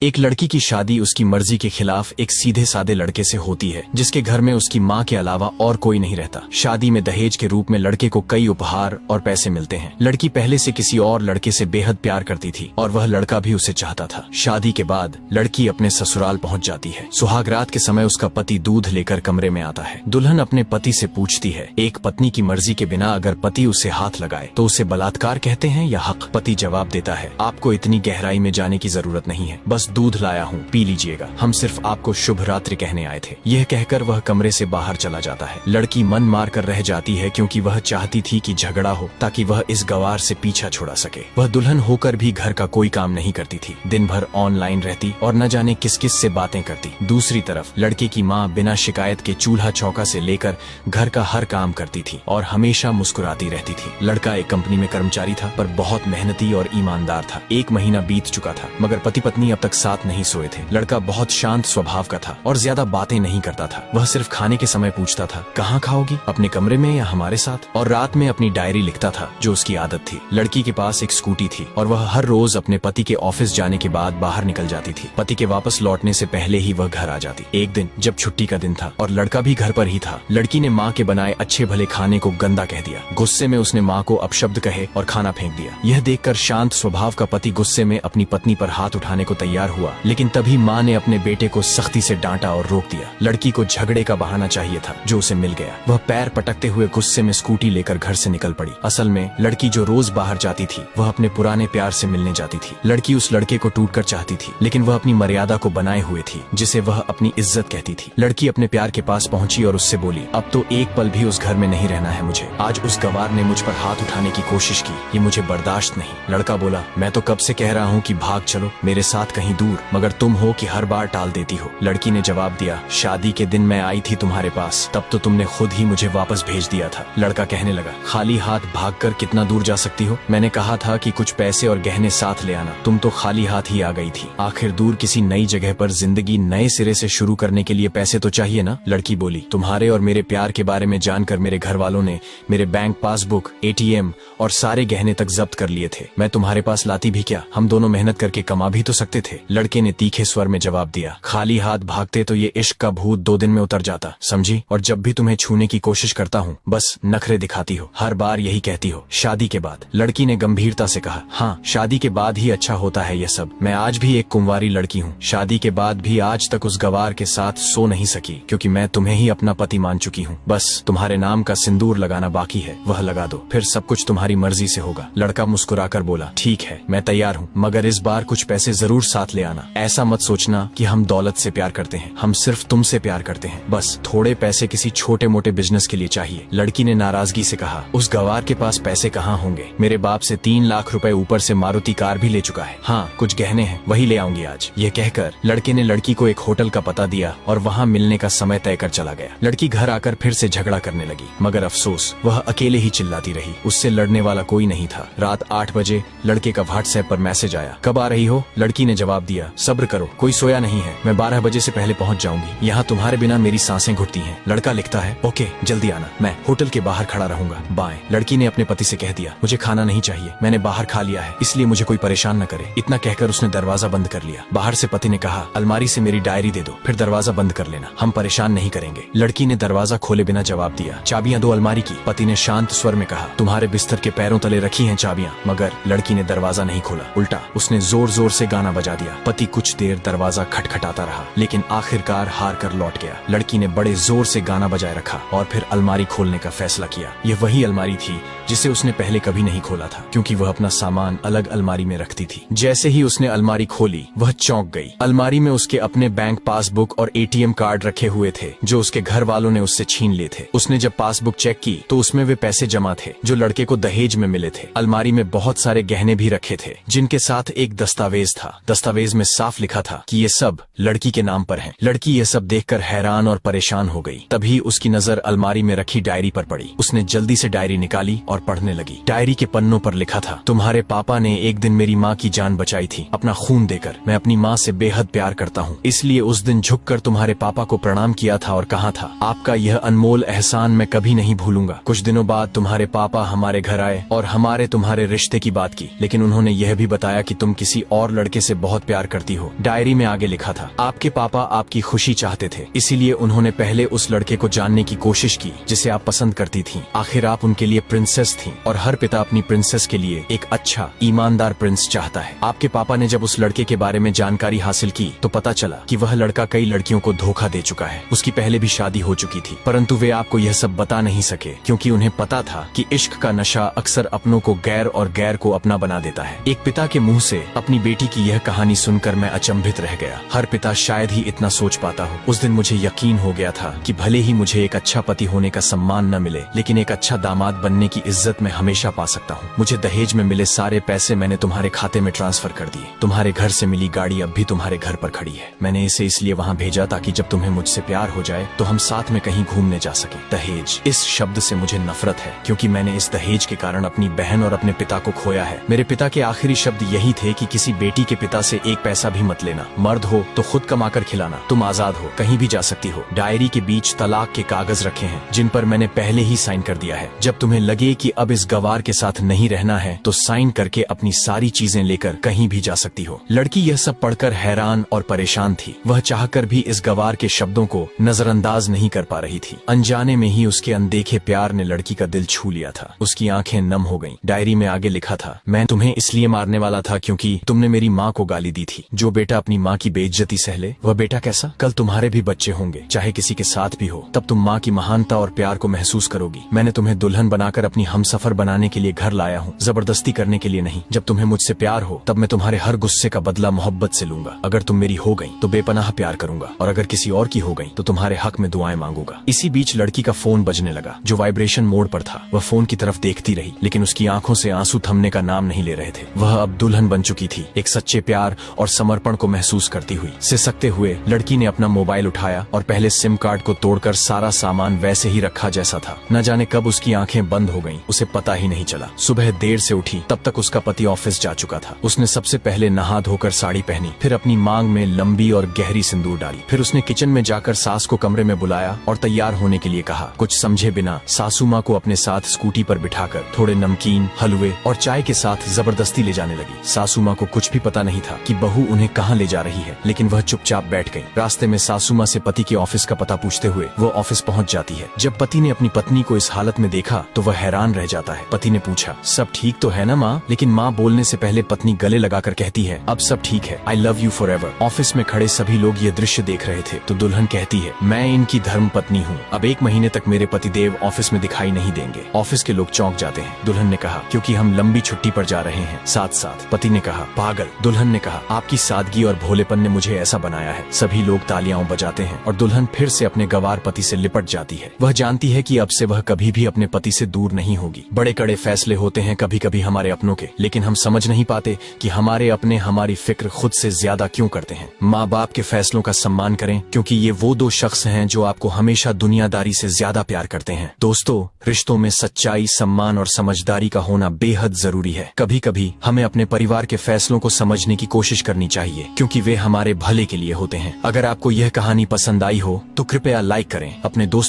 एक लड़की की शादी उसकी मर्जी के खिलाफ एक सीधे सादे लड़के से होती है जिसके घर में उसकी माँ के अलावा और कोई नहीं रहता। शादी में दहेज के रूप में लड़के को कई उपहार और पैसे मिलते हैं। लड़की पहले से किसी और लड़के से बेहद प्यार करती थी और वह लड़का भी उसे चाहता था। शादी के बाद लड़की अपने ससुराल पहुँच जाती है। सुहाग रात के समय उसका पति दूध लेकर कमरे में आता है। दुल्हन अपने पति से पूछती है, एक पत्नी की मर्जी के बिना अगर पति उसे हाथ लगाए तो उसे बलात्कार कहते हैं या हक? पति जवाब देता है, आपको इतनी गहराई में जाने की जरूरत नहीं है, बस दूध लाया हूँ, पी लीजिएगा। हम सिर्फ आपको शुभ रात्रि कहने आए थे। यह कहकर वह कमरे से बाहर चला जाता है। लड़की मन मार कर रह जाती है क्योंकि वह चाहती थी कि झगड़ा हो ताकि वह इस गवार से पीछा छुड़ा सके। वह दुल्हन होकर भी घर का कोई काम नहीं करती थी। दिन भर ऑनलाइन रहती और न जाने किस किस से बातें करती। दूसरी तरफ लड़के की माँ बिना शिकायत के चूल्हा चौका से लेकर घर का हर काम करती थी और हमेशा मुस्कुराती रहती थी। लड़का एक कंपनी में कर्मचारी था पर बहुत मेहनती और ईमानदार था। 1 महीना बीत चुका था मगर पति पत्नी अब तक साथ नहीं सोए थे। लड़का बहुत शांत स्वभाव का था और ज्यादा बातें नहीं करता था। वह सिर्फ खाने के समय पूछता था, कहाँ खाओगी, अपने कमरे में या हमारे साथ? और रात में अपनी डायरी लिखता था जो उसकी आदत थी। लड़की के पास एक स्कूटी थी और वह हर रोज अपने पति के ऑफिस जाने के बाद बाहर निकल जाती थी। पति के वापस लौटने से पहले ही वह घर आ जाती। एक दिन जब छुट्टी का दिन था और लड़का भी घर पर ही था, लड़की ने माँ के बनाए अच्छे भले खाने को गंदा कह दिया। गुस्से में उसने माँ को अपशब्द कहे और खाना फेंक दिया। यह देखकर शांत स्वभाव का पति गुस्से में अपनी पत्नी पर हाथ उठाने को तैयार हुआ, लेकिन तभी माँ ने अपने बेटे को सख्ती से डांटा और रोक दिया। लड़की को झगड़े का बहाना चाहिए था जो उसे मिल गया। वह पैर पटकते हुए गुस्से में स्कूटी लेकर घर से निकल पड़ी। असल में लड़की जो रोज बाहर जाती थी वह अपने पुराने प्यार से मिलने जाती थी। लड़की उस लड़के को टूटकर चाहती थी लेकिन वह अपनी मर्यादा को बनाए हुए थी जिसे वह अपनी इज्जत कहती थी। लड़की अपने प्यार के पास पहुंची और उससे बोली, अब तो एक पल भी उस घर में नहीं रहना है मुझे। आज उस गवार ने मुझ पर हाथ उठाने की कोशिश की, ये मुझे बर्दाश्त नहीं। लड़का बोला, मैं तो कब से कह रहा हूँ कि भाग चलो मेरे साथ कहीं दूर, मगर तुम हो कि हर बार टाल देती हो। लड़की ने जवाब दिया, शादी के दिन मैं आई थी तुम्हारे पास, तब तो तुमने खुद ही मुझे वापस भेज दिया था। लड़का कहने लगा, खाली हाथ भागकर कितना दूर जा सकती हो? मैंने कहा था कि कुछ पैसे और गहने साथ ले आना, तुम तो खाली हाथ ही आ गई थी। आखिर दूर किसी नई जगह पर जिंदगी नए सिरे से शुरू करने के लिए पैसे तो चाहिए ना? लड़की बोली, तुम्हारे और मेरे प्यार के बारे में जानकर मेरे घर वालों ने मेरे बैंक पासबुक, ATM और सारे गहने तक जब्त कर लिए थे। मैं तुम्हारे पास लाती भी क्या? हम दोनों मेहनत करके कमा भी तो सकते थे। लड़के ने तीखे स्वर में जवाब दिया, खाली हाथ भागते तो ये इश्क का भूत 2 दिन में उतर जाता, समझी? और जब भी तुम्हें छूने की कोशिश करता हूँ बस नखरे दिखाती हो, हर बार यही कहती हो। शादी के बाद? लड़की ने गंभीरता से कहा, हाँ, शादी के बाद ही अच्छा होता है ये सब। मैं आज भी एक कुंवारी लड़की हूँ। शादी के बाद भी आज तक उस गवार के साथ सो नहीं सकी क्योंकि मैं तुम्हें ही अपना पति मान चुकी हूँ। बस तुम्हारे नाम का सिंदूर लगाना बाकी है, वह लगा दो, फिर सब कुछ तुम्हारी मर्जी से होगा। लड़का मुस्कुराकर बोला, ठीक है, मैं तैयार हूँ, मगर इस बार कुछ पैसे जरूर साथ ले आना। ऐसा मत सोचना कि हम दौलत से प्यार करते हैं, हम सिर्फ तुमसे प्यार करते हैं। बस थोड़े पैसे किसी छोटे मोटे बिजनेस के लिए चाहिए। लड़की ने नाराजगी से कहा, उस गवार के पास पैसे कहाँ होंगे? मेरे बाप से 3 लाख रुपए ऊपर से मारुति कार भी ले चुका है। हाँ, कुछ गहने हैं, वही ले आऊंगी आज। यह कहकर लड़के ने लड़की को एक होटल का पता दिया और वहाँ मिलने का समय तय कर चला गया। लड़की घर आकर फिर से झगड़ा करने लगी मगर अफसोस वह अकेले ही चिल्लाती रही, उससे लड़ने वाला कोई नहीं था। रात 8 बजे लड़के का व्हाट्सएप पर मैसेज आया, कब आ रही हो? लड़की ने जवाब दिया, सब्र करो, कोई सोया नहीं है, मैं 12 बजे से पहले पहुंच जाऊंगी। यहाँ तुम्हारे बिना मेरी सांसें घुटती हैं। लड़का लिखता है, ओके, जल्दी आना, मैं होटल के बाहर खड़ा रहूंगा, बाय। लड़की ने अपने पति से कह दिया, मुझे खाना नहीं चाहिए, मैंने बाहर खा लिया है, इसलिए मुझे कोई परेशान न करे। इतना कहकर उसने दरवाजा बंद कर लिया। बाहर से पति ने कहा, अलमारी से मेरी डायरी दे दो, फिर दरवाजा बंद कर लेना, हम परेशान नहीं करेंगे। लड़की ने दरवाजा खोले बिना जवाब दिया, चाबियां दो अलमारी की। पति ने शांत स्वर में कहा, तुम्हारे बिस्तर के पैरों तले रखी हैं चाबियां। मगर लड़की ने दरवाजा नहीं खोला, उल्टा उसने जोर जोर से गाना बजा दिया। पति कुछ देर दरवाजा खटखटाता रहा लेकिन आखिरकार हार कर लौट गया। लड़की ने बड़े जोर से गाना बजाए रखा और फिर अलमारी खोलने का फैसला किया। यह वही अलमारी थी जिसे उसने पहले कभी नहीं खोला था क्योंकि वह अपना सामान अलग अलमारी में रखती थी। जैसे ही उसने अलमारी खोली वह चौंक गई। अलमारी में उसके अपने बैंक पासबुक और ATM कार्ड रखे हुए थे जो उसके घर वालों ने उससे छीन लिए थे। उसने जब पासबुक चेक की तो उसमें वे पैसे जमा थे जो लड़के को दहेज में मिले थे। अलमारी में बहुत सारे गहने भी रखे थे जिनके साथ एक दस्तावेज था। दस्तावेज में साफ लिखा था कि ये सब लड़की के नाम पर हैं। लड़की ये सब देखकर हैरान और परेशान हो गई। तभी उसकी नजर अलमारी में रखी डायरी पर पड़ी। उसने जल्दी से डायरी निकाली और पढ़ने लगी। डायरी के पन्नों पर लिखा था, तुम्हारे पापा ने एक दिन मेरी माँ की जान बचाई थी अपना खून देकर। मैं अपनी माँ से बेहद प्यार करता हूँ, इसलिए उस दिन झुककर तुम्हारे पापा को प्रणाम किया था और कहा था, आपका यह अनमोल एहसान मैं कभी नहीं भूलूंगा। कुछ दिनों बाद तुम्हारे पापा हमारे घर आए और हमारे तुम्हारे रिश्ते की बात की, लेकिन उन्होंने यह भी बताया कि तुम किसी और लड़के से बहुत प्यार करती हो। डायरी में आगे लिखा था, आपके पापा आपकी खुशी चाहते थे, इसीलिए उन्होंने पहले उस लड़के को जानने की कोशिश की जिसे आप पसंद करती थीं। आखिर आप उनके लिए प्रिंसेस थीं और हर पिता अपनी प्रिंसेस के लिए एक अच्छा ईमानदार प्रिंस चाहता है। आपके पापा ने जब उस लड़के के बारे में जानकारी हासिल की तो पता चला कि वह लड़का कई लड़कियों को धोखा दे चुका है। उसकी पहले भी शादी हो चुकी थी, परंतु वे आपको यह सब बता नहीं सके क्योंकि उन्हें पता था कि इश्क का नशा अक्सर अपनों को गैर और गैर को अपना बना देता है। एक पिता के मुंह से अपनी बेटी की यह कहानी सुनकर मैं अचंभित रह गया। हर पिता शायद ही इतना सोच पाता हो। उस दिन मुझे यकीन हो गया था कि भले ही मुझे एक अच्छा पति होने का सम्मान न मिले, लेकिन एक अच्छा दामाद बनने की इज्जत मैं हमेशा पा सकता हूँ। मुझे दहेज में मिले सारे पैसे मैंने तुम्हारे खाते में ट्रांसफर कर दिए। तुम्हारे घर से मिली गाड़ी अब भी तुम्हारे घर पर खड़ी है। मैंने इसे इसलिए वहाँ भेजा ताकि जब तुम्हें मुझसे प्यार हो जाए तो हम साथ में कहीं घूमने जा सके। दहेज, इस शब्द से मुझे नफरत है क्योंकि मैंने इस दहेज के कारण अपनी बहन और अपने पिता को खोया है। मेरे पिता के आखिरी शब्द यही थे कि किसी बेटी के पिता से एक पैसा भी मत लेना। मर्द हो तो खुद कमाकर खिलाना। तुम आजाद हो, कहीं भी जा सकती हो। डायरी के बीच तलाक के कागज रखे हैं जिन पर मैंने पहले ही साइन कर दिया है। जब तुम्हें लगे कि अब इस गवार के साथ नहीं रहना है तो साइन करके अपनी सारी चीजें लेकर कहीं भी जा सकती हो। लड़की यह सब पढ़कर हैरान और परेशान थी। वह चाहकर भी इस गवार के शब्दों को नजरअंदाज नहीं कर पा रही थी। अनजाने में ही उसके अनदेखे प्यार ने लड़की का दिल छू लिया था। उसकी आंखें नम हो गईं। डायरी में आगे लिखा था, मैं तुम्हें इसलिए मारने वाला था क्योंकि तुमने मेरी माँ को गाली दी थी। जो बेटा अपनी माँ की बेइज्जती सह ले वह बेटा कैसा? कल तुम्हारे भी बच्चे होंगे, चाहे किसी के साथ भी हो, तब तुम माँ की महानता और प्यार को महसूस करोगी। मैंने तुम्हें दुल्हन बनाकर अपनी हमसफर बनाने के लिए घर लाया हूँ, जबरदस्ती करने के लिए नहीं। जब तुम्हें मुझसे प्यार हो तब मैं तुम्हारे हर गुस्से का बदला मोहब्बत से लूंगा। अगर तुम मेरी हो गई तो बेपनाह प्यार करूंगा और अगर किसी और की हो गई तो तुम्हारे हक में दुआएं मांगूंगा। इसी बीच लड़की का फोन बजने लगा जो वाइब्रेशन मोड पर था। वह फोन की तरफ देखती रही लेकिन उसकी आंखों से आंसू थमने का नाम नहीं ले रहे थे। वह अब दुल्हन बन चुकी थी। एक सच्चे प्यार और समर्पण को महसूस करती हुई सिसकते हुए लड़की ने अपना मोबाइल उठाया और पहले सिम कार्ड को तोड़कर सारा सामान वैसे ही रखा जैसा था। न जाने कब उसकी आंखें बंद हो गईं, उसे पता ही नहीं चला। सुबह देर से उठी, तब तक उसका पति ऑफिस जा चुका था। उसने सबसे पहले नहा धोकर साड़ी पहनी, फिर अपनी मांग में लंबी और गहरी सिंदूर डाली। फिर उसने किचन में जाकर सास को कमरे में बुलाया और तैयार होने के लिए कहा। कुछ समझे बिना सासू माँ को अपने साथ स्कूटी पर बिठाकर थोड़े नमकीन, हलवे और चाय के साथ जबरदस्ती ले जाने लगी। सासू माँ को कुछ भी पता नहीं था कि बहू उन्हें कहाँ ले जा रही है, लेकिन वह चुपचाप बैठ गई। रास्ते में सासू माँ से पति के ऑफिस का पता पूछते हुए वो ऑफिस पहुँच जाती है। जब पति ने अपनी पत्नी को इस हालत में देखा तो वह हैरान रह जाता है। पति ने पूछा, सब ठीक तो है ना माँ? लेकिन माँ बोलने से पहले पत्नी गले लगाकर कहती है, अब सब ठीक है, I love you for ever. Office में खड़े सभी लोग ये दृश्य देख रहे थे तो दुल्हन कहती है, मैं इनकी धर्म पत्नी हूँ। अब 1 महीने तक मेरे पतिदेव ऑफिस में दिखाई नहीं देंगे। ऑफिस के लोग चौंक जाते हैं। दुल्हन ने कहा, क्योंकि हम लंबी छुट्टी पर जा रहे हैं साथ साथ। पति ने कहा, पागल। दुल्हन ने कहा, आपकी सादगी और भोलेपन ने मुझे ऐसा बनाया है। सभी लोग तालियां बजाते हैं और दुल्हन फिर से अपने गवार पति से लिपट जाती है। वह जानती है कि अब से वह कभी भी अपने पति से दूर नहीं होगी। बड़े कड़े फैसले होते हैं कभी कभी हमारे अपनों के, लेकिन हम समझ नहीं पाते कि हमारे अपने हमारी फिक्र खुद से ज्यादा क्यों करते हैं। माँ बाप के फैसलों का सम्मान करें क्योंकि ये वो 2 शख्स हैं जो आपको हमेशा दुनियादारी से ज्यादा प्यार करते हैं। दोस्तों, रिश्तों में सच्चाई, सम्मान और समझदारी का होना बेहद जरूरी है। कभी कभी हमें अपने परिवार के फैसलों को समझने की कोशिश करनी चाहिए क्योंकि वे हमारे भले के लिए होते हैं। अगर आपको यह कहानी पसंद आई हो तो कृपया लाइक करें, अपने दोस्तों